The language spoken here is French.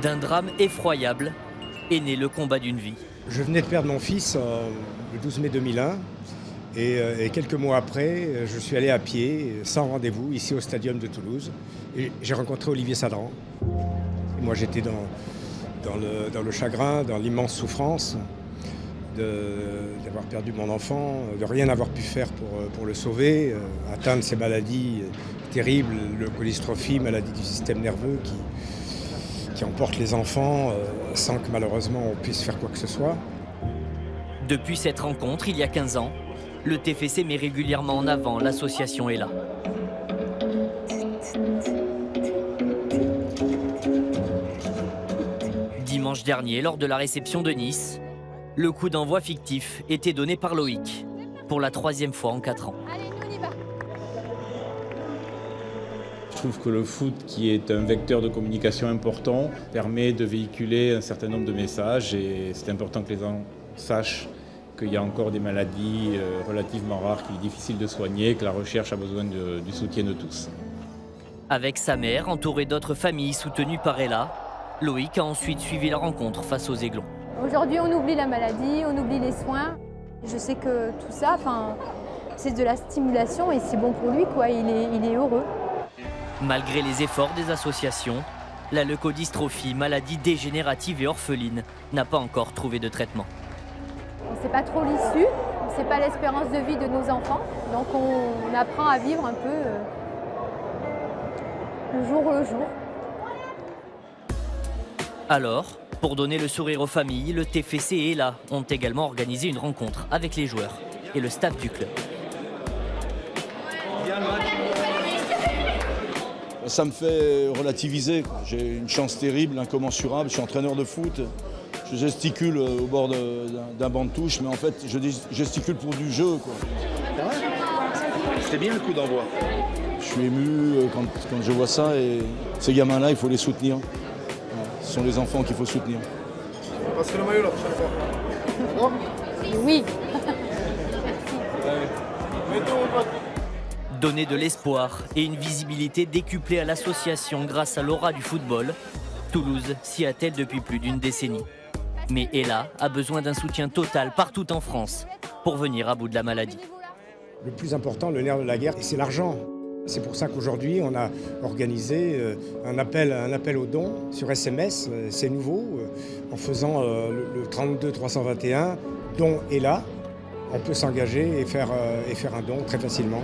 D'un drame effroyable est né le combat d'une vie. Je venais de perdre mon fils le 12 mai 2001 et quelques mois après, je suis allé à pied, sans rendez-vous, ici au Stadium de Toulouse. Et j'ai rencontré Olivier Sadran. Et moi j'étais dans le chagrin, dans l'immense souffrance d'avoir perdu mon enfant, de rien avoir pu faire pour le sauver, atteint de ces maladies terribles, le cholestrophie, maladie du système nerveux qui emporte les enfants sans que malheureusement on puisse faire quoi que ce soit. Depuis cette rencontre, il y a 15 ans, le TFC met régulièrement en avant l'association Ella. Dimanche dernier, lors de la réception de Nice, le coup d'envoi fictif était donné par Loïc, pour la 3e fois en 4 ans. Allez, nous on y va. Je trouve que le foot, qui est un vecteur de communication important, permet de véhiculer un certain nombre de messages et c'est important que les gens sachent qu'il y a encore des maladies relativement rares qu'il est difficile de soigner et que la recherche a besoin du soutien de tous. Avec sa mère, entourée d'autres familles soutenues par Ella, Loïc a ensuite suivi la rencontre face aux Aiglons. Aujourd'hui, on oublie la maladie, on oublie les soins. Je sais que tout ça, c'est de la stimulation et c'est bon pour lui, quoi. Il est heureux. Malgré les efforts des associations, la leucodystrophie, maladie dégénérative et orpheline, n'a pas encore trouvé de traitement. On ne sait pas trop l'issue, on ne sait pas l'espérance de vie de nos enfants. Donc on apprend à vivre un peu le jour le jour. Alors, pour donner le sourire aux familles, le TFC et Ella ont également organisé une rencontre avec les joueurs et le staff du club. Ça me fait relativiser. J'ai une chance terrible, incommensurable. Je suis entraîneur de foot. Je gesticule au bord d'un banc de touche, mais en fait, je gesticule pour du jeu, quoi. C'était bien le coup d'envoi. Je suis ému quand je vois ça et ces gamins-là, il faut les soutenir. Ce sont les enfants qu'il faut soutenir. Parce que le maillot la prochaine fois. Oui. Donner de l'espoir et une visibilité décuplée à l'association grâce à l'aura du football, Toulouse s'y attelle depuis plus d'une décennie. Mais Ella a besoin d'un soutien total partout en France pour venir à bout de la maladie. Le plus important, le nerf de la guerre, c'est l'argent. C'est pour ça qu'aujourd'hui, on a organisé un appel aux dons sur SMS. C'est nouveau, en faisant le 32 321, don Ella. On peut s'engager et faire un don très facilement.